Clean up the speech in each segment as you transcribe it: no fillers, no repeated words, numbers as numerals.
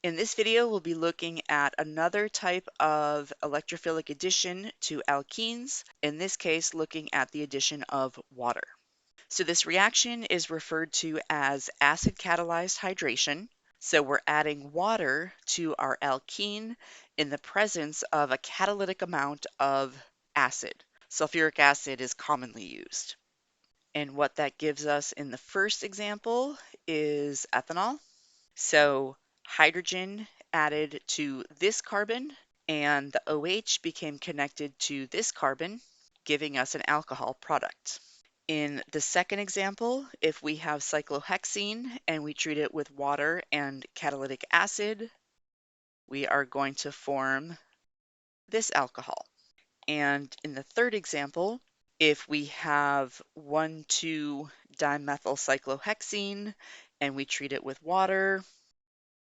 In this video, we'll be looking at another type of electrophilic addition to alkenes, in this case looking at the addition of water. So this reaction is referred to as acid-catalyzed hydration. So we're adding water to our alkene in the presence of a catalytic amount of acid. Sulfuric acid is commonly used. And what that gives us in the first example is ethanol. So hydrogen added to this carbon and the OH became connected to this carbon, giving us an alcohol product. In the second example, if we have cyclohexene and we treat it with water and catalytic acid, we are going to form this alcohol. And in the third example, if we have 1,2-dimethylcyclohexene and we treat it with water,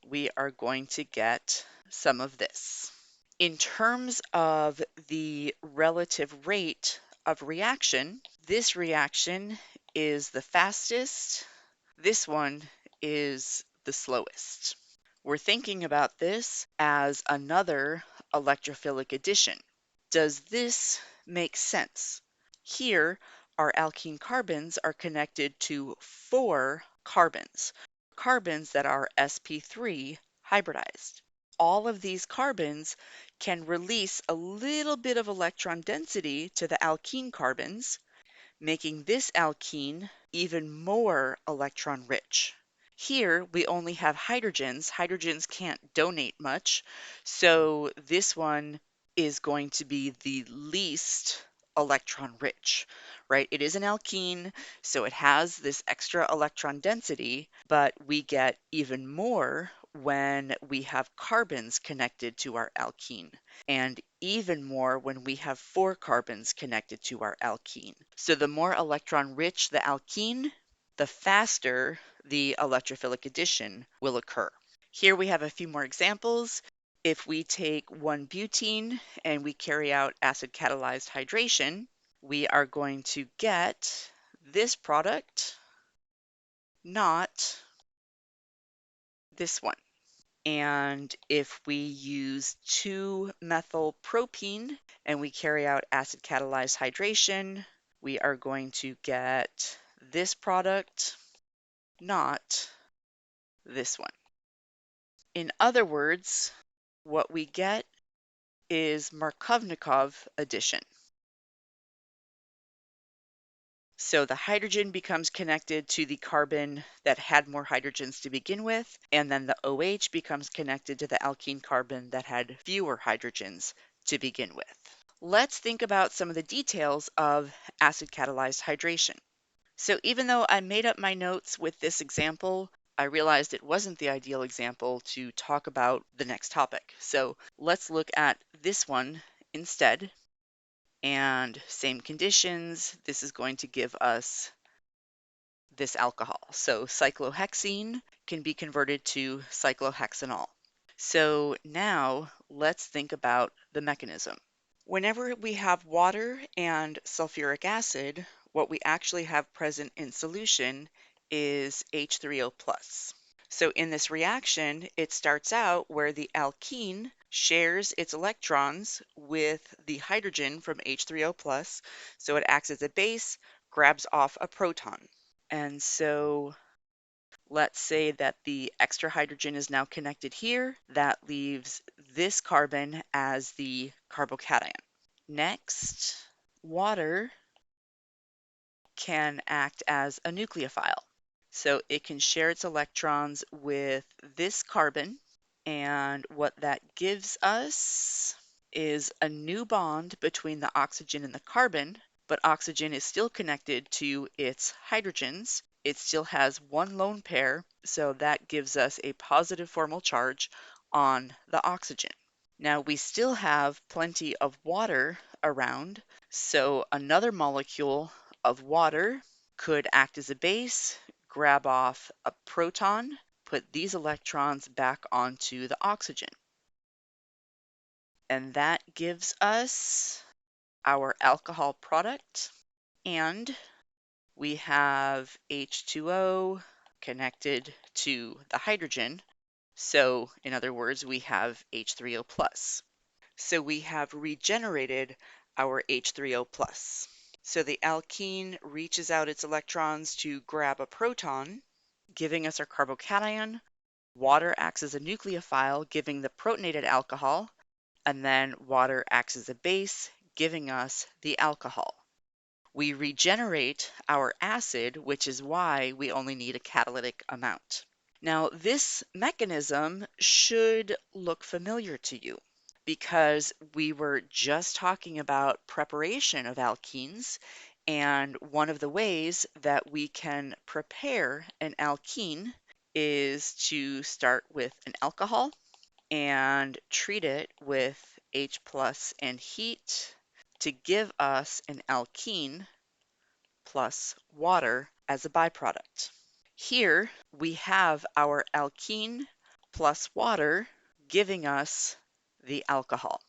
we are going to get some of this. In terms of the relative rate of reaction, this reaction is the fastest. This one is the slowest. We're thinking about this as another electrophilic addition. Does this make sense? Here, our alkene carbons are connected to 4 carbons that are sp3 hybridized. All of these carbons can release a little bit of electron density to the alkene carbons, making this alkene even more electron rich. Here we only have hydrogens. Hydrogens can't donate much, so this one is going to be the least electron rich, right? It is an alkene, so it has this extra electron density, but we get even more when we have carbons connected to our alkene, and even more when we have 4 carbons connected to our alkene. So the more electron rich the alkene, the faster the electrophilic addition will occur. Here we have a few more examples. If we take 1-butene and we carry out acid-catalyzed hydration, we are going to get this product, not this one. And if we use 2-methylpropene and we carry out acid-catalyzed hydration, we are going to get this product, not this one. In other words, what we get is Markovnikov addition. So the hydrogen becomes connected to the carbon that had more hydrogens to begin with, and then the OH becomes connected to the alkene carbon that had fewer hydrogens to begin with. Let's think about some of the details of acid-catalyzed hydration. So even though I made up my notes with this example, I realized it wasn't the ideal example to talk about the next topic. So let's look at this one instead. And same conditions, this is going to give us this alcohol. So cyclohexene can be converted to cyclohexanol. So now let's think about the mechanism. Whenever we have water and sulfuric acid, what we actually have present in solution is H2O+. So in this reaction, it starts out where the alkene shares its electrons with the hydrogen from H2O+, so it acts as a base, grabs off a proton. And so let's say that the extra hydrogen is now connected here. That leaves this carbon as the carbocation. Next, water can act as a nucleophile. So it can share its electrons with this carbon, and what that gives us is a new bond between the oxygen and the carbon, but oxygen is still connected to its hydrogens. It still has one lone pair, so that gives us a positive formal charge on the oxygen. Now we still have plenty of water around, so another molecule of water could act as a base, grab off a proton, put these electrons back onto the oxygen. And that gives us our alcohol product. And we have H2O connected to the hydrogen. So in other words, we have H3O plus. So we have regenerated our H3O plus. So the alkene reaches out its electrons to grab a proton, giving us our carbocation. Water acts as a nucleophile, giving the protonated alcohol, and then water acts as a base, giving us the alcohol. We regenerate our acid, which is why we only need a catalytic amount. Now, this mechanism should look familiar to you because we were just talking about preparation of alkenes, and one of the ways that we can prepare an alkene is to start with an alcohol and treat it with H plus and heat to give us an alkene plus water as a byproduct. Here we have our alkene plus water giving us the alcohol.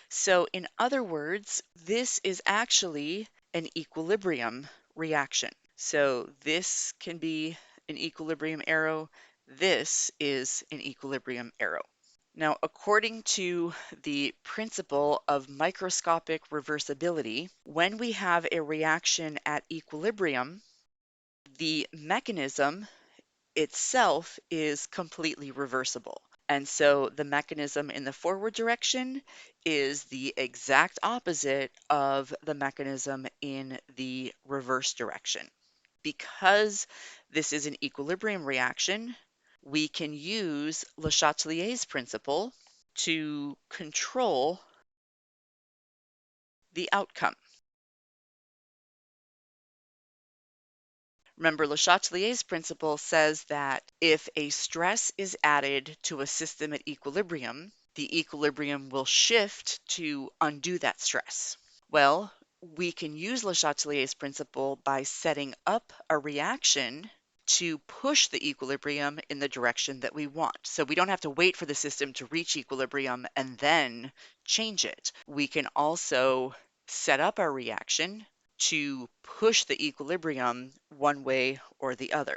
So in other words, this is actually an equilibrium reaction. So this can be an equilibrium arrow. This is an equilibrium arrow. Now, according to the principle of microscopic reversibility, when we have a reaction at equilibrium, the mechanism itself is completely reversible. And so the mechanism in the forward direction is the exact opposite of the mechanism in the reverse direction. Because this is an equilibrium reaction, we can use Le Chatelier's principle to control the outcome. Remember, Le Chatelier's principle says that if a stress is added to a system at equilibrium, the equilibrium will shift to undo that stress. Well, we can use Le Chatelier's principle by setting up a reaction to push the equilibrium in the direction that we want. So we don't have to wait for the system to reach equilibrium and then change it. We can also set up our reaction to push the equilibrium one way or the other.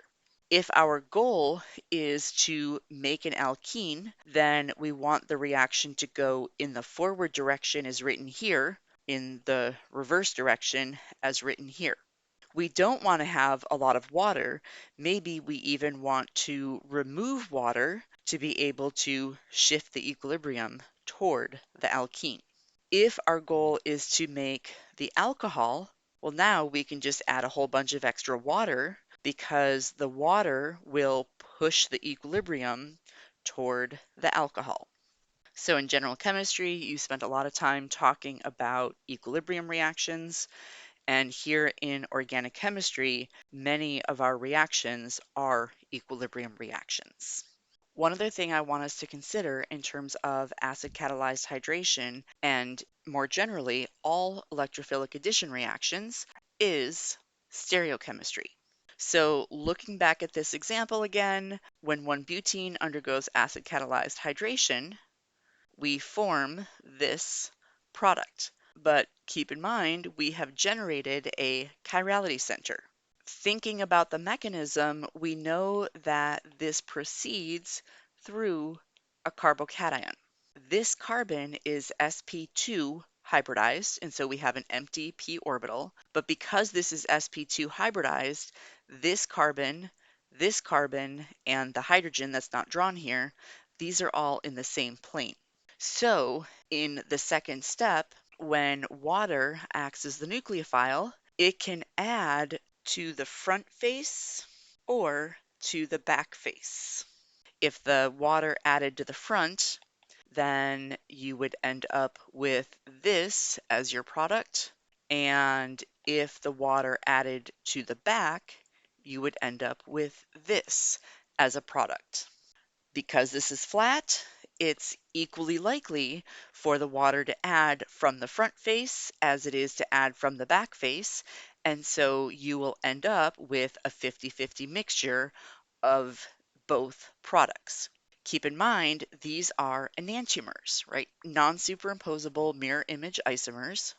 If our goal is to make an alkene, then we want the reaction to go in the forward direction as written here, in the reverse direction as written here. We don't want to have a lot of water. Maybe we even want to remove water to be able to shift the equilibrium toward the alkene. If our goal is to make the alcohol, well, now we can just add a whole bunch of extra water because the water will push the equilibrium toward the alcohol. So in general chemistry, you spent a lot of time talking about equilibrium reactions. And here in organic chemistry, many of our reactions are equilibrium reactions. One other thing I want us to consider in terms of acid catalyzed hydration and more generally all electrophilic addition reactions is stereochemistry. So looking back at this example again, when 1-butene undergoes acid catalyzed hydration, we form this product. But keep in mind, we have generated a chirality center. Thinking about the mechanism, we know that this proceeds through a carbocation. This carbon is sp2 hybridized, and so we have an empty p orbital. But because this is sp2 hybridized, this carbon, and the hydrogen that's not drawn here, these are all in the same plane. So in the second step, when water acts as the nucleophile, it can add to the front face or to the back face. If the water added to the front, then you would end up with this as your product. And if the water added to the back, you would end up with this as a product. Because this is flat, it's equally likely for the water to add from the front face as it is to add from the back face, and so you will end up with a 50-50 mixture of both products. Keep in mind, these are enantiomers, right? Non-superimposable mirror image isomers.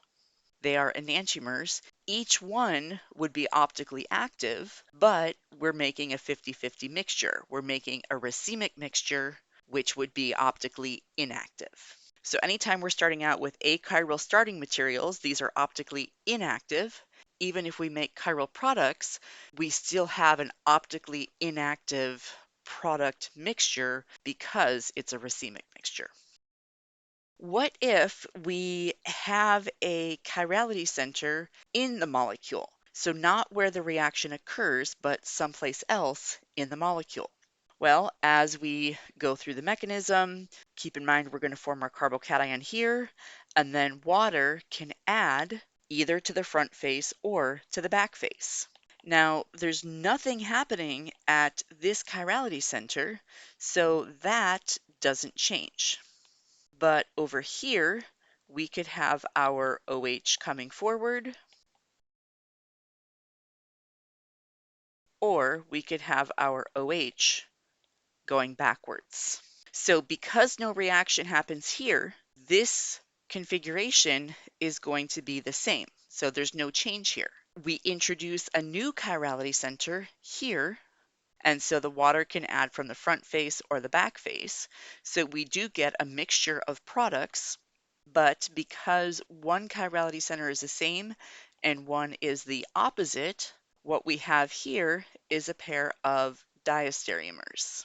They are enantiomers. Each one would be optically active, but we're making a 50-50 mixture. We're making a racemic mixture which would be optically inactive. So anytime we're starting out with achiral starting materials, these are optically inactive. Even if we make chiral products, we still have an optically inactive product mixture because it's a racemic mixture. What if we have a chirality center in the molecule? So not where the reaction occurs, but someplace else in the molecule. Well, as we go through the mechanism, keep in mind we're going to form our carbocation here, and then water can add either to the front face or to the back face. Now, there's nothing happening at this chirality center, so that doesn't change. But over here, we could have our OH coming forward, or we could have our OH going backwards. So because no reaction happens here, this configuration is going to be the same. So there's no change here. We introduce a new chirality center here, and so the water can add from the front face or the back face. So we do get a mixture of products, but because one chirality center is the same and one is the opposite, what we have here is a pair of diastereomers.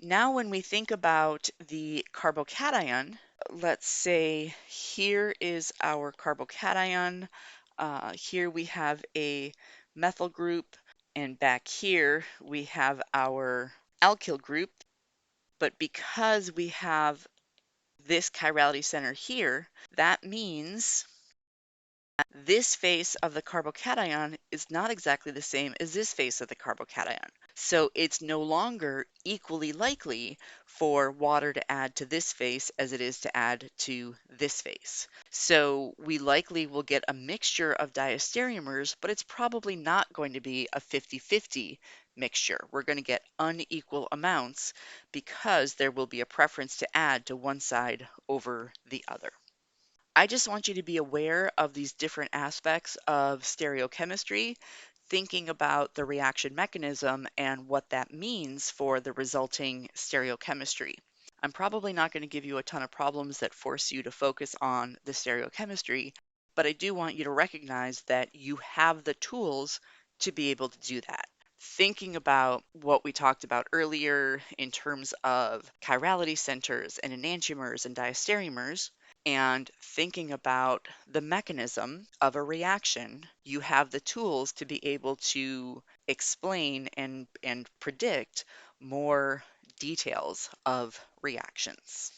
Now, when we think about the carbocation, let's say here is our carbocation. Here we have a methyl group, and back here we have our alkyl group. But because we have this chirality center here, that means this face of the carbocation is not exactly the same as this face of the carbocation. So it's no longer equally likely for water to add to this face as it is to add to this face. So we likely will get a mixture of diastereomers, but it's probably not going to be a 50-50 mixture. We're going to get unequal amounts because there will be a preference to add to one side over the other. I just want you to be aware of these different aspects of stereochemistry, thinking about the reaction mechanism and what that means for the resulting stereochemistry. I'm probably not going to give you a ton of problems that force you to focus on the stereochemistry, but I do want you to recognize that you have the tools to be able to do that. Thinking about what we talked about earlier in terms of chirality centers and enantiomers and diastereomers, and thinking about the mechanism of a reaction, you have the tools to be able to explain and predict more details of reactions.